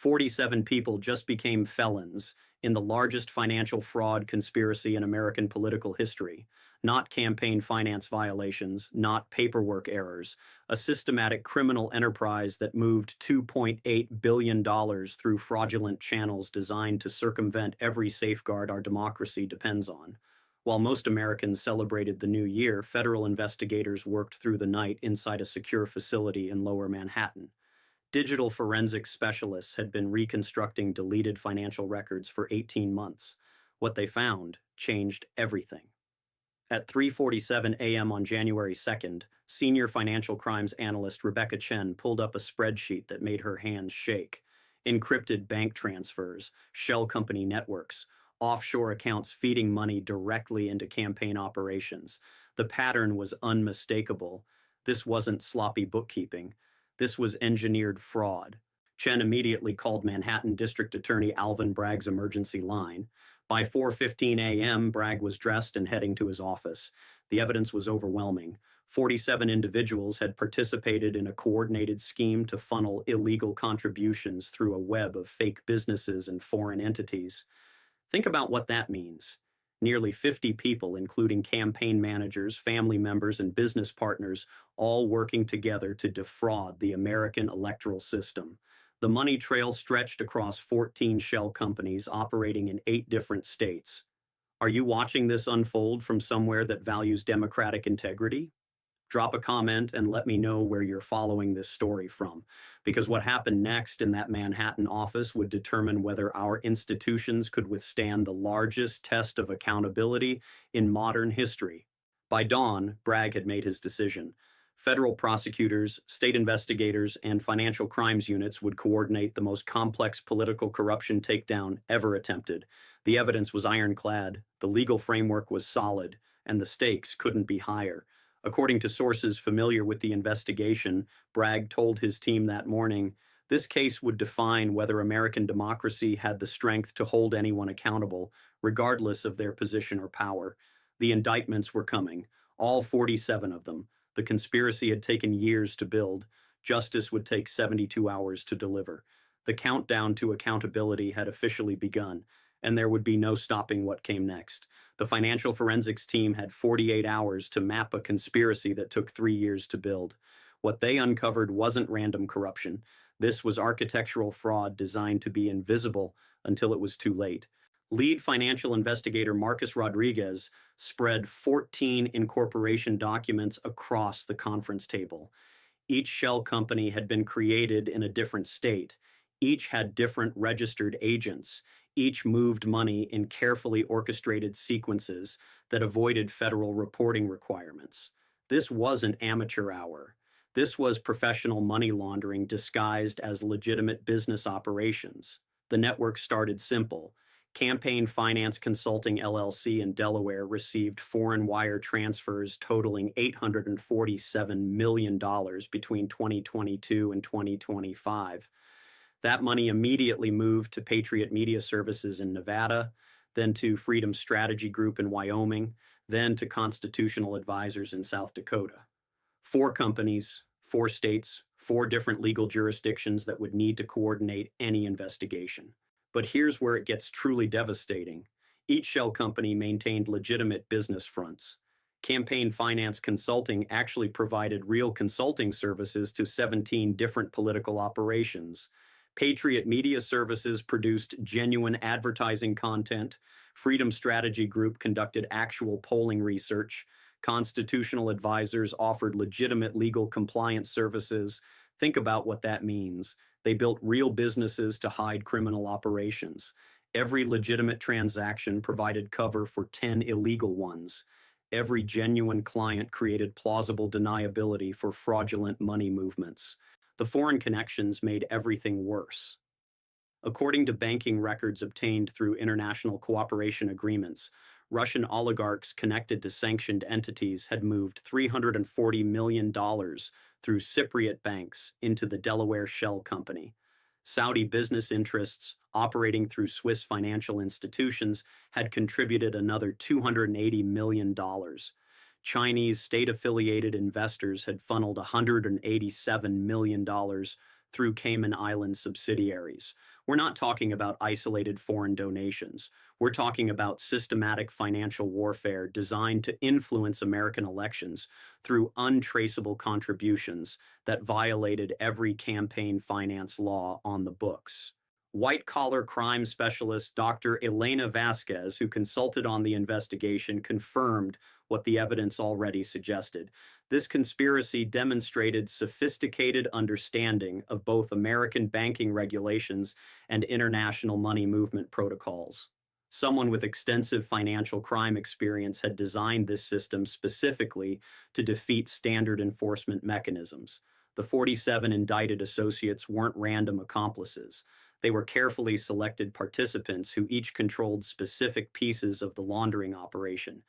47 people just became felons in the largest financial fraud conspiracy in American political history. Not campaign finance violations, not paperwork errors, a systematic criminal enterprise that moved $2.8 billion through fraudulent channels designed to circumvent every safeguard our democracy depends on. While most Americans celebrated the new year, federal investigators worked through the night inside a secure facility in Lower Manhattan. Digital forensics specialists had been reconstructing deleted financial records for 18 months. What they found changed everything. At 3:47 a.m. on January 2nd, senior financial crimes analyst Rebecca Chen pulled up a spreadsheet that made her hands shake. Encrypted bank transfers, shell company networks, offshore accounts feeding money directly into campaign operations. The pattern was unmistakable. This wasn't sloppy bookkeeping. This was engineered fraud. Chen immediately called Manhattan District Attorney Alvin Bragg's emergency line. By 4:15 a.m., Bragg was dressed and heading to his office. The evidence was overwhelming. 47 individuals had participated in a coordinated scheme to funnel illegal contributions through a web of fake businesses and foreign entities. Think about what that means. Nearly 50 people, including campaign managers, family members, and business partners, all working together to defraud the American electoral system. The money trail stretched across 14 shell companies operating in 8 different states. Are you watching this unfold from somewhere that values democratic integrity? Drop a comment and let me know where you're following this story from, because what happened next in that Manhattan office would determine whether our institutions could withstand the largest test of accountability in modern history. By dawn, Bragg had made his decision. Federal prosecutors, state investigators, and financial crimes units would coordinate the most complex political corruption takedown ever attempted. The evidence was ironclad, the legal framework was solid, and the stakes couldn't be higher. According to sources familiar with the investigation, Bragg told his team that morning, this case would define whether American democracy had the strength to hold anyone accountable, regardless of their position or power. The indictments were coming, all 47 of them. The conspiracy had taken years to build. Justice would take 72 hours to deliver. The countdown to accountability had officially begun, and there would be no stopping what came next. The financial forensics team had 48 hours to map a conspiracy that took 3 years to build. What they uncovered wasn't random corruption. This was architectural fraud designed to be invisible until it was too late. Lead financial investigator Marcus Rodriguez spread 14 incorporation documents across the conference table. Each shell company had been created in a different state. Each had different registered agents. Each moved money in carefully orchestrated sequences that avoided federal reporting requirements. This wasn't amateur hour. This was professional money laundering disguised as legitimate business operations. The network started simple. Campaign Finance Consulting LLC in Delaware received foreign wire transfers totaling $847 million between 2022 and 2025. That money immediately moved to Patriot Media Services in Nevada, then to Freedom Strategy Group in Wyoming, then to Constitutional Advisors in South Dakota. 4 companies, 4 states, 4 different legal jurisdictions that would need to coordinate any investigation. But here's where it gets truly devastating. Each shell company maintained legitimate business fronts. Campaign Finance Consulting actually provided real consulting services to 17 different political operations. Patriot Media Services produced genuine advertising content. Freedom Strategy Group conducted actual polling research. Constitutional Advisors offered legitimate legal compliance services. Think about what that means. They built real businesses to hide criminal operations. Every legitimate transaction provided cover for 10 illegal ones. Every genuine client created plausible deniability for fraudulent money movements. The foreign connections made everything worse. According to banking records obtained through international cooperation agreements, Russian oligarchs connected to sanctioned entities had moved $340 million through Cypriot banks into the Delaware Shell Company. Saudi business interests, operating through Swiss financial institutions, had contributed another $280 million. Chinese state-affiliated investors had funneled $187 million through Cayman Island subsidiaries. We're not talking about isolated foreign donations. We're talking about systematic financial warfare designed to influence American elections through untraceable contributions that violated every campaign finance law on the books. White-collar crime specialist Dr. Elena Vasquez, who consulted on the investigation, confirmed what the evidence already suggested. This conspiracy demonstrated sophisticated understanding of both American banking regulations and international money movement protocols. Someone with extensive financial crime experience had designed this system specifically to defeat standard enforcement mechanisms. The 47 indicted associates weren't random accomplices. They were carefully selected participants who each controlled specific pieces of the laundering operation.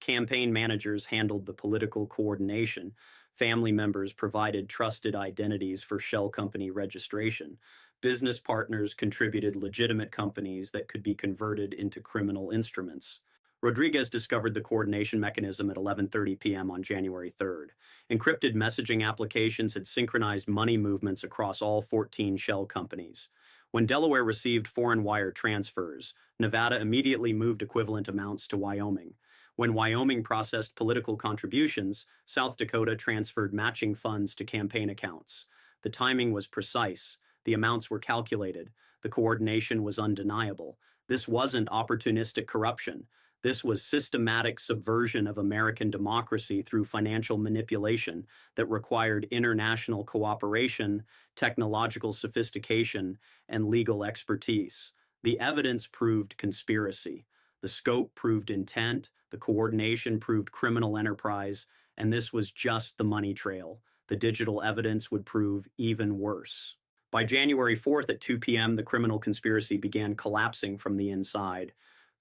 Campaign managers handled the political coordination. Family members provided trusted identities for shell company registration. Business partners contributed legitimate companies that could be converted into criminal instruments. Rodriguez discovered the coordination mechanism at 11:30 p.m. on January 3rd. Encrypted messaging applications had synchronized money movements across all 14 shell companies. When Delaware received foreign wire transfers, Nevada immediately moved equivalent amounts to Wyoming. When Wyoming processed political contributions, South Dakota transferred matching funds to campaign accounts. The timing was precise. The amounts were calculated. The coordination was undeniable. This wasn't opportunistic corruption. This was systematic subversion of American democracy through financial manipulation that required international cooperation, technological sophistication, and legal expertise. The evidence proved conspiracy. The scope proved intent, the coordination proved criminal enterprise, and this was just the money trail. The digital evidence would prove even worse. By January 4th at 2 p.m., the criminal conspiracy began collapsing from the inside.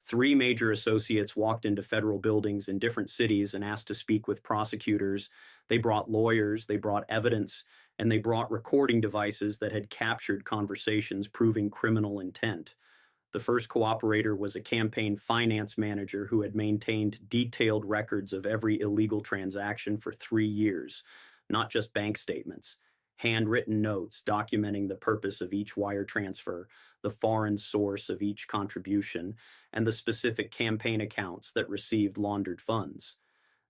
3 major associates walked into federal buildings in different cities and asked to speak with prosecutors. They brought lawyers, they brought evidence, and they brought recording devices that had captured conversations proving criminal intent. The first cooperator was a campaign finance manager who had maintained detailed records of every illegal transaction for 3 years, not just bank statements. Handwritten notes documenting the purpose of each wire transfer, the foreign source of each contribution, and the specific campaign accounts that received laundered funds.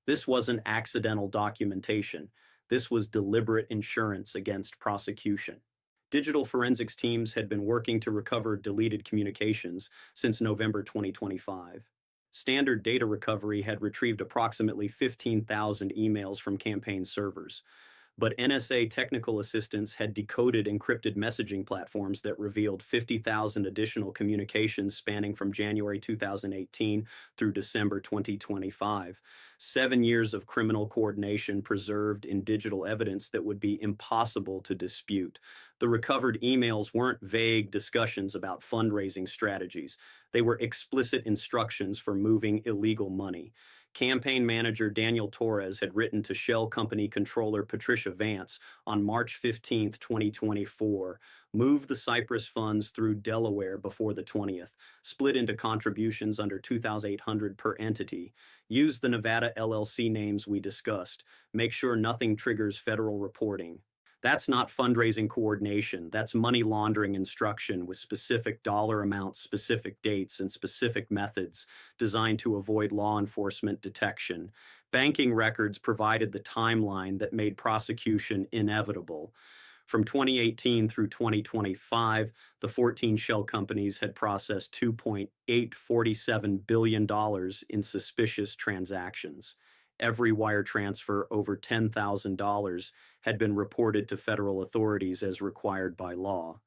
This wasn't accidental documentation. This was deliberate insurance against prosecution. Digital forensics teams had been working to recover deleted communications since November 2025. Standard data recovery had retrieved approximately 15,000 emails from campaign servers. But NSA technical assistants had decoded encrypted messaging platforms that revealed 50,000 additional communications spanning from January 2018 through December 2025. 7 years of criminal coordination preserved in digital evidence that would be impossible to dispute. The recovered emails weren't vague discussions about fundraising strategies. They were explicit instructions for moving illegal money. Campaign manager Daniel Torres had written to Shell Company controller Patricia Vance on March 15, 2024, move the Cyprus funds through Delaware before the 20th, split into contributions under $2,800 per entity, use the Nevada LLC names we discussed, make sure nothing triggers federal reporting. That's not fundraising coordination. That's money laundering instruction with specific dollar amounts, specific dates, and specific methods designed to avoid law enforcement detection. Banking records provided the timeline that made prosecution inevitable. From 2018 through 2025, the 14 shell companies had processed $2.847 billion in suspicious transactions. Every wire transfer over $10,000 had been reported to federal authorities as required by law.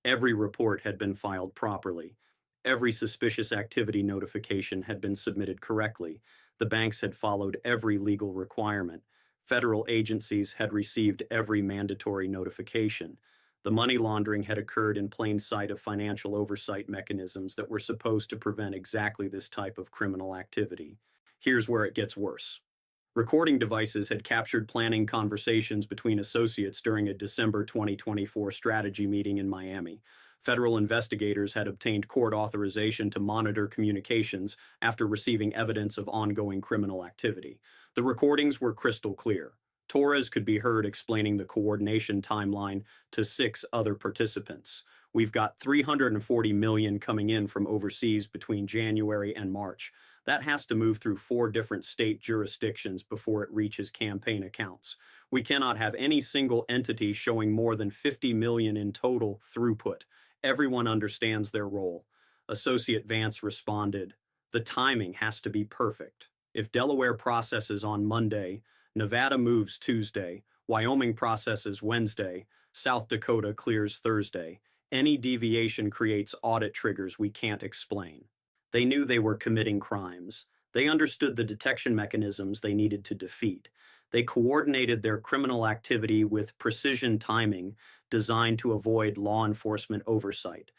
Every report had been filed properly. Every suspicious activity notification had been submitted correctly. The banks had followed every legal requirement. Federal agencies had received every mandatory notification. The money laundering had occurred in plain sight of financial oversight mechanisms that were supposed to prevent exactly this type of criminal activity. Here's where it gets worse. Recording devices had captured planning conversations between associates during a December 2024 strategy meeting in Miami. Federal investigators had obtained court authorization to monitor communications after receiving evidence of ongoing criminal activity. The recordings were crystal clear. Torres could be heard explaining the coordination timeline to 6 other participants. We've got 340 million coming in from overseas between January and March. That has to move through 4 different state jurisdictions before it reaches campaign accounts. We cannot have any single entity showing more than 50 million in total throughput. Everyone understands their role. Associate Vance responded, "The timing has to be perfect. If Delaware processes on Monday, Nevada moves Tuesday, Wyoming processes Wednesday, South Dakota clears Thursday. Any deviation creates audit triggers we can't explain." They knew they were committing crimes. They understood the detection mechanisms they needed to defeat. They coordinated their criminal activity with precision timing designed to avoid law enforcement oversight.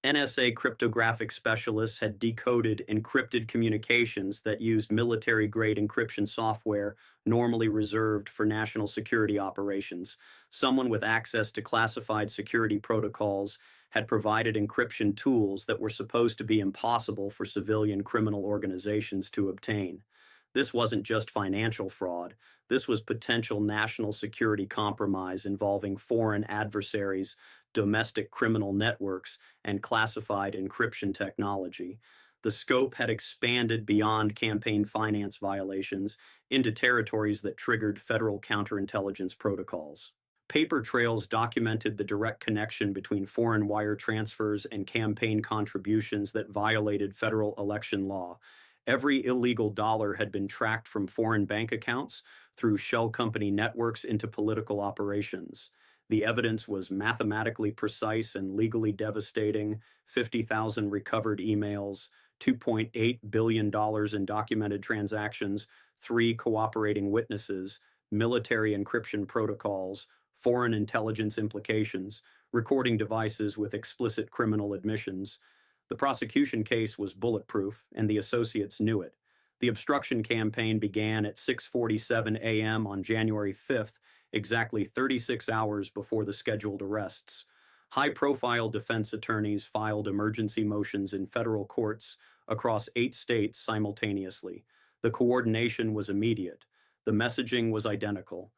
NSA cryptographic specialists had decoded encrypted communications that used military-grade encryption software normally reserved for national security operations. Someone with access to classified security protocols had provided encryption tools that were supposed to be impossible for civilian criminal organizations to obtain. This wasn't just financial fraud. This was potential national security compromise involving foreign adversaries, domestic criminal networks, and classified encryption technology. The scope had expanded beyond campaign finance violations into territories that triggered federal counterintelligence protocols. Paper trails documented the direct connection between foreign wire transfers and campaign contributions that violated federal election law. Every illegal dollar had been tracked from foreign bank accounts through shell company networks into political operations. The evidence was mathematically precise and legally devastating: 50,000 recovered emails, $2.8 billion in documented transactions, 3 cooperating witnesses, military encryption protocols, foreign intelligence implications, recording devices with explicit criminal admissions. The prosecution case was bulletproof, and the associates knew it. The obstruction campaign began at 6:47 a.m. on January 5th, exactly 36 hours before the scheduled arrests. High-profile defense attorneys filed emergency motions in federal courts across 8 states simultaneously. The coordination was immediate, the messaging was identical,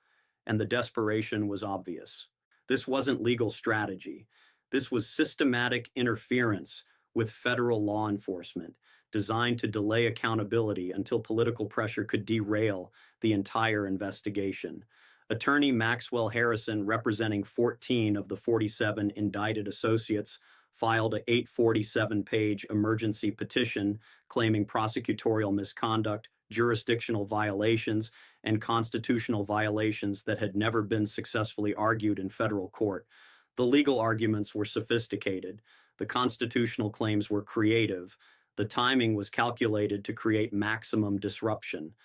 and the desperation was obvious. This wasn't legal strategy. This was systematic interference with federal law enforcement, designed to delay accountability until political pressure could derail the entire investigation. Attorney Maxwell Harrison, representing 14 of the 47 indicted associates, filed a 847-page emergency petition claiming prosecutorial misconduct, jurisdictional violations, and constitutional violations that had never been successfully argued in federal court. The legal arguments were sophisticated. The constitutional claims were creative. The timing was calculated to create maximum disruption.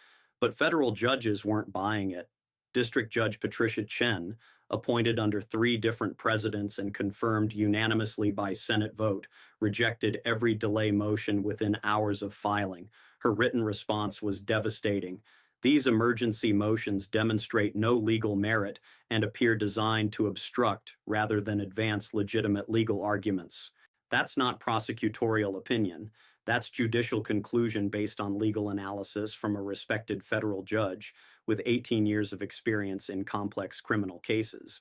But federal judges weren't buying it. District Judge Patricia Chen, appointed under 3 different presidents and confirmed unanimously by Senate vote, rejected every delay motion within hours of filing. Her written response was devastating. These emergency motions demonstrate no legal merit and appear designed to obstruct rather than advance legitimate legal arguments. That's not prosecutorial opinion. That's judicial conclusion based on legal analysis from a respected federal judge with 18 years of experience in complex criminal cases.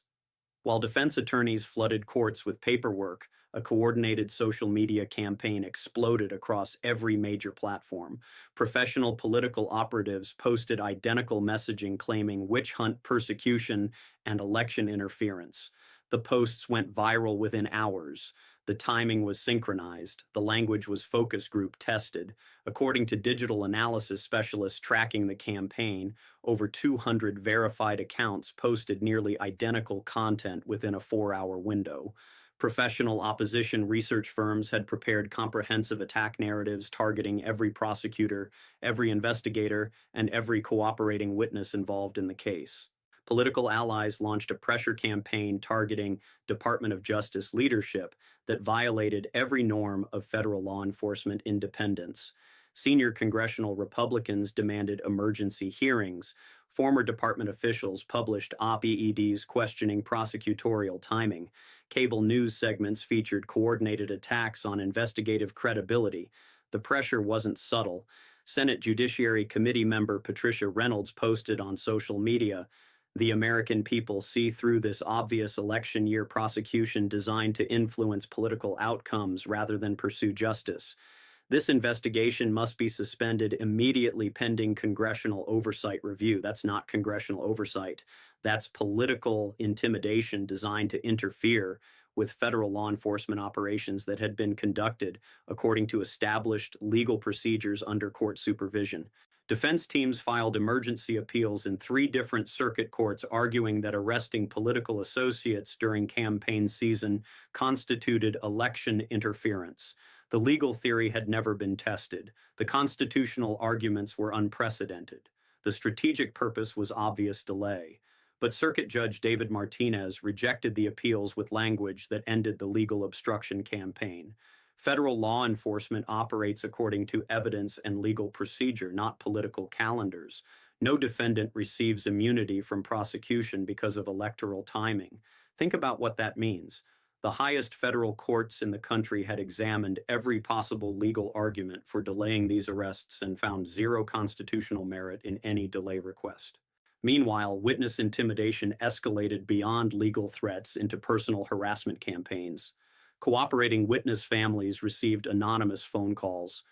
While defense attorneys flooded courts with paperwork, a coordinated social media campaign exploded across every major platform. Professional political operatives posted identical messaging claiming witch hunt persecution and election interference. The posts went viral within hours. The timing was synchronized. The language was focus group tested. According to digital analysis specialists tracking the campaign, over 200 verified accounts posted nearly identical content within a 4-hour window. Professional opposition research firms had prepared comprehensive attack narratives targeting every prosecutor, every investigator, and every cooperating witness involved in the case. Political allies launched a pressure campaign targeting Department of Justice leadership that violated every norm of federal law enforcement independence. Senior congressional Republicans demanded emergency hearings. Former department officials published op-eds questioning prosecutorial timing. Cable news segments featured coordinated attacks on investigative credibility. The pressure wasn't subtle. Senate Judiciary Committee member Patricia Reynolds posted on social media, The American people see through this obvious election year prosecution designed to influence political outcomes rather than pursue justice. This investigation must be suspended immediately pending congressional oversight review. That's not congressional oversight. That's political intimidation designed to interfere with federal law enforcement operations that had been conducted according to established legal procedures under court supervision. Defense teams filed emergency appeals in 3 different circuit courts arguing that arresting political associates during campaign season constituted election interference. The legal theory had never been tested. The constitutional arguments were unprecedented. The strategic purpose was obvious delay. But Circuit Judge David Martinez rejected the appeals with language that ended the legal obstruction campaign. Federal law enforcement operates according to evidence and legal procedure, not political calendars. No defendant receives immunity from prosecution because of electoral timing. Think about what that means. The highest federal courts in the country had examined every possible legal argument for delaying these arrests and found zero constitutional merit in any delay request. Meanwhile, witness intimidation escalated beyond legal threats into personal harassment campaigns. Cooperating witness families received anonymous phone calls.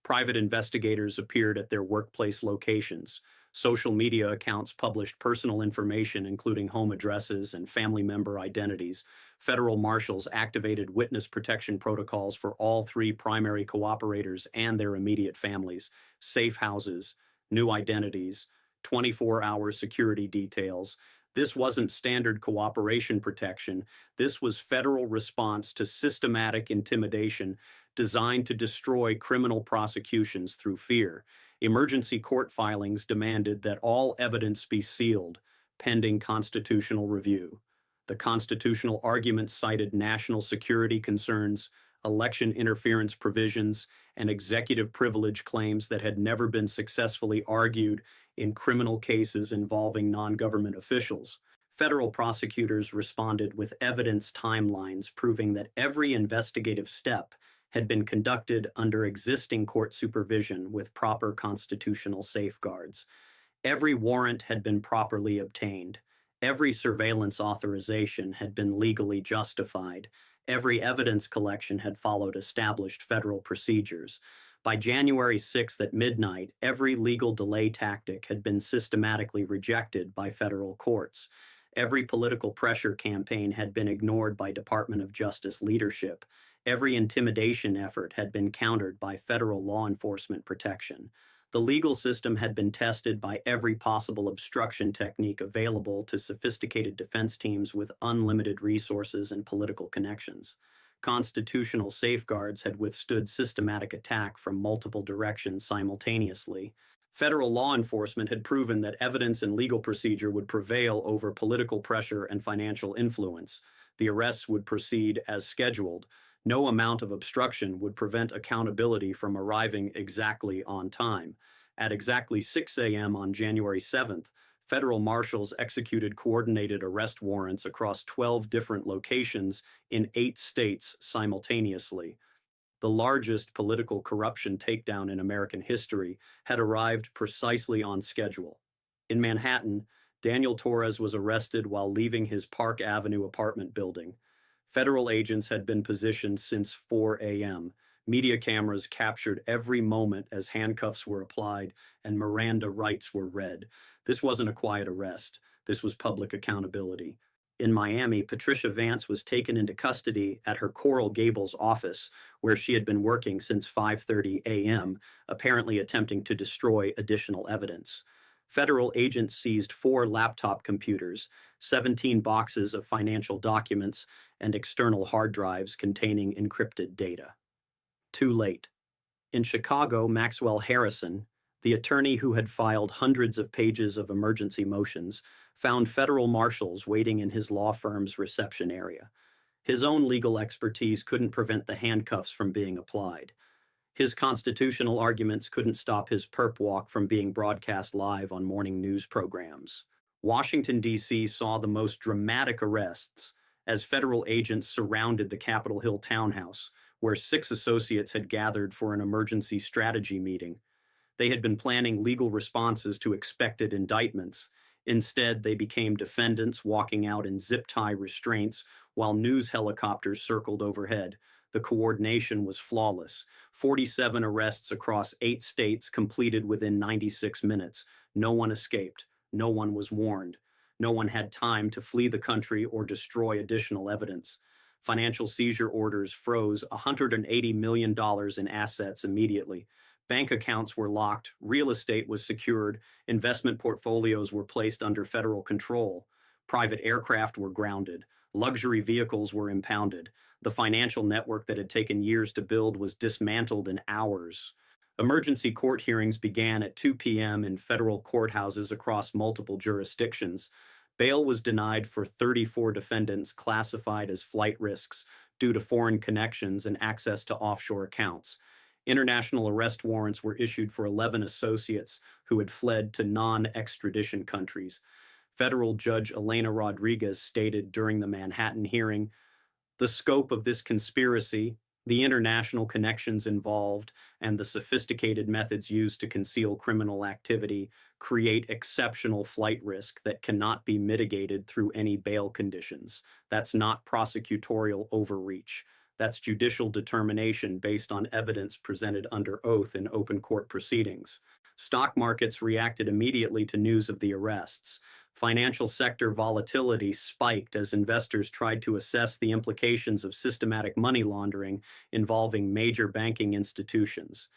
Private investigators appeared at their workplace locations. Social media accounts published personal information, including home addresses and family member identities. Federal marshals activated witness protection protocols for all 3 primary cooperators and their immediate families, safe houses, new identities, 24-hour security details. This wasn't standard cooperation protection. This was federal response to systematic intimidation designed to destroy criminal prosecutions through fear. Emergency court filings demanded that all evidence be sealed, pending constitutional review. The constitutional arguments cited national security concerns, election interference provisions, and executive privilege claims that had never been successfully argued in criminal cases involving non-government officials. Federal prosecutors responded with evidence timelines proving that every investigative step had been conducted under existing court supervision with proper constitutional safeguards. Every warrant had been properly obtained. Every surveillance authorization had been legally justified. Every evidence collection had followed established federal procedures. By January 6th at midnight, every legal delay tactic had been systematically rejected by federal courts. Every political pressure campaign had been ignored by Department of Justice leadership. Every intimidation effort had been countered by federal law enforcement protection. The legal system had been tested by every possible obstruction technique available to sophisticated defense teams with unlimited resources and political connections. Constitutional safeguards had withstood systematic attack from multiple directions simultaneously. Federal law enforcement had proven that evidence and legal procedure would prevail over political pressure and financial influence. The arrests would proceed as scheduled. No amount of obstruction would prevent accountability from arriving exactly on time. At exactly 6 a.m. on January 7th, federal marshals executed coordinated arrest warrants across 12 different locations in 8 states simultaneously. The largest political corruption takedown in American history had arrived precisely on schedule. In Manhattan, Daniel Torres was arrested while leaving his Park Avenue apartment building. Federal agents had been positioned since 4 a.m. Media cameras captured every moment as handcuffs were applied and Miranda rights were read. This wasn't a quiet arrest. This was public accountability. In Miami, Patricia Vance was taken into custody at her Coral Gables office, where she had been working since 5:30 a.m., apparently attempting to destroy additional evidence. Federal agents seized 4 laptop computers, 17 boxes of financial documents, and external hard drives containing encrypted data. Too late. In Chicago, Maxwell Harrison, the attorney who had filed hundreds of pages of emergency motions, found federal marshals waiting in his law firm's reception area. His own legal expertise couldn't prevent the handcuffs from being applied. His constitutional arguments couldn't stop his perp walk from being broadcast live on morning news programs. Washington, D.C. saw the most dramatic arrests as federal agents surrounded the Capitol Hill townhouse, where 6 associates had gathered for an emergency strategy meeting. They had been planning legal responses to expected indictments. Instead, they became defendants walking out in zip-tie restraints while news helicopters circled overhead. The coordination was flawless. 47 arrests across 8 states completed within 96 minutes. No one escaped. No one was warned. No one had time to flee the country or destroy additional evidence. Financial seizure orders froze $180 million in assets immediately. Bank accounts were locked, real estate was secured, investment portfolios were placed under federal control, private aircraft were grounded, luxury vehicles were impounded. The financial network that had taken years to build was dismantled in hours. Emergency court hearings began at 2 p.m. in federal courthouses across multiple jurisdictions. Bail was denied for 34 defendants classified as flight risks due to foreign connections and access to offshore accounts. International arrest warrants were issued for 11 associates who had fled to non-extradition countries. Federal Judge Elena Rodriguez stated during the Manhattan hearing, "The scope of this conspiracy, the international connections involved, and the sophisticated methods used to conceal criminal activity create exceptional flight risk that cannot be mitigated through any bail conditions. That's not prosecutorial overreach. That's judicial determination based on evidence presented under oath in open court proceedings." Stock markets reacted immediately to news of the arrests. Financial sector volatility spiked as investors tried to assess the implications of systematic money laundering involving major banking institutions.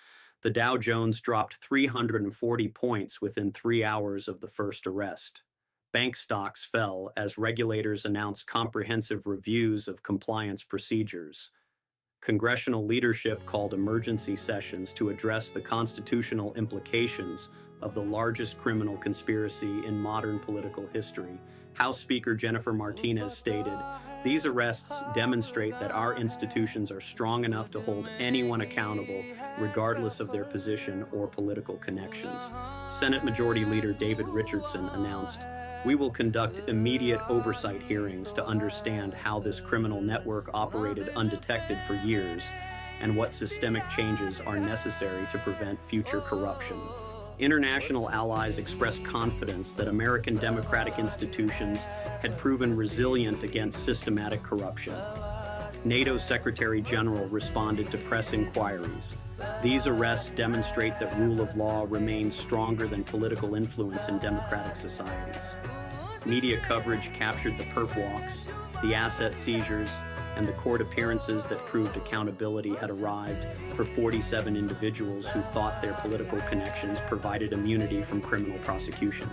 The Dow Jones dropped 340 points within 3 hours of the first arrest. Bank stocks fell as regulators announced comprehensive reviews of compliance procedures. Congressional leadership called emergency sessions to address the constitutional implications of the largest criminal conspiracy in modern political history. House Speaker Jennifer Martinez stated, "These arrests demonstrate that our institutions are strong enough to hold anyone accountable, regardless of their position or political connections." Senate Majority Leader David Richardson announced, "We will conduct immediate oversight hearings to understand how this criminal network operated undetected for years and what systemic changes are necessary to prevent future corruption." International allies expressed confidence that American democratic institutions had proven resilient against systematic corruption. NATO Secretary General responded to press inquiries. "These arrests demonstrate that rule of law remains stronger than political influence in democratic societies." Media coverage captured the perp walks, the asset seizures, and the court appearances that proved accountability had arrived for 47 individuals who thought their political connections provided immunity from criminal prosecution.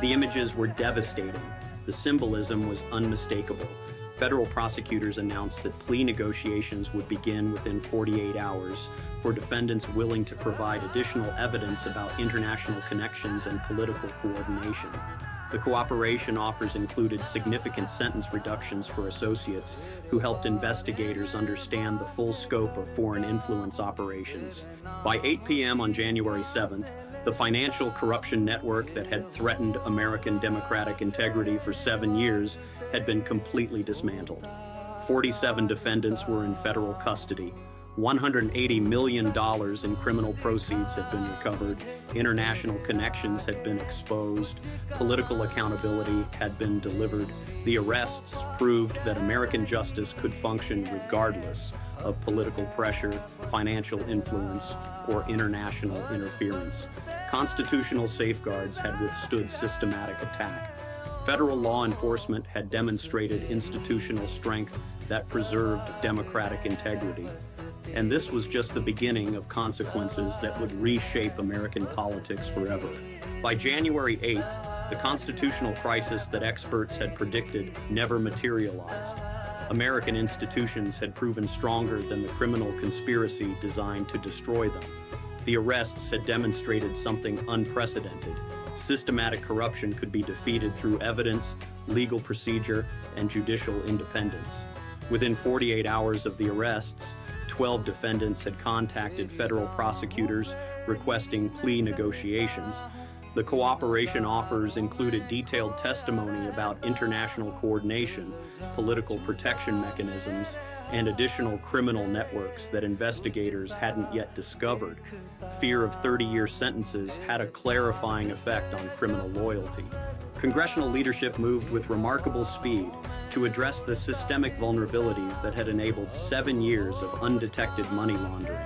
The images were devastating. The symbolism was unmistakable. Federal prosecutors announced that plea negotiations would begin within 48 hours for defendants willing to provide additional evidence about international connections and political coordination. The cooperation offers included significant sentence reductions for associates who helped investigators understand the full scope of foreign influence operations. By 8 p.m. on January 7th, the financial corruption network that had threatened American democratic integrity for 7 years had been completely dismantled. 47 defendants were in federal custody. $180 million in criminal proceeds had been recovered, international connections had been exposed, political accountability had been delivered. The arrests proved that American justice could function regardless of political pressure, financial influence, or international interference. Constitutional safeguards had withstood systematic attack. Federal law enforcement had demonstrated institutional strength that preserved democratic integrity. And this was just the beginning of consequences that would reshape American politics forever. By January 8th, the constitutional crisis that experts had predicted never materialized. American institutions had proven stronger than the criminal conspiracy designed to destroy them. The arrests had demonstrated something unprecedented. Systematic corruption could be defeated through evidence, legal procedure, and judicial independence. Within 48 hours of the arrests, 12 defendants had contacted federal prosecutors requesting plea negotiations. The cooperation offers included detailed testimony about international coordination, political protection mechanisms, and additional criminal networks that investigators hadn't yet discovered. Fear of 30-year sentences had a clarifying effect on criminal loyalty. Congressional leadership moved with remarkable speed to address the systemic vulnerabilities that had enabled 7 years of undetected money laundering.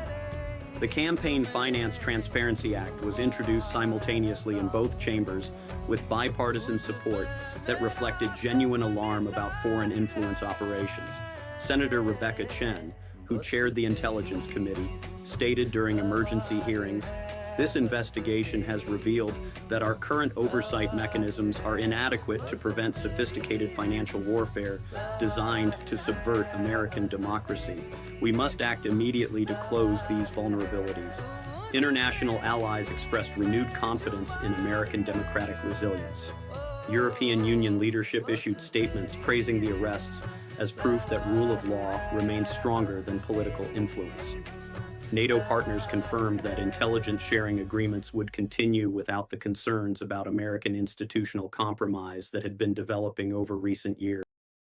The Campaign Finance Transparency Act was introduced simultaneously in both chambers with bipartisan support that reflected genuine alarm about foreign influence operations. Senator Rebecca Chen, who chaired the Intelligence Committee, stated during emergency hearings, "This investigation has revealed that our current oversight mechanisms are inadequate to prevent sophisticated financial warfare designed to subvert American democracy. We must act immediately to close these vulnerabilities." International allies expressed renewed confidence in American democratic resilience. European Union leadership issued statements praising the arrests as proof that rule of law remains stronger than political influence. NATO partners confirmed that intelligence sharing agreements would continue without the concerns about American institutional compromise that had been developing over recent years.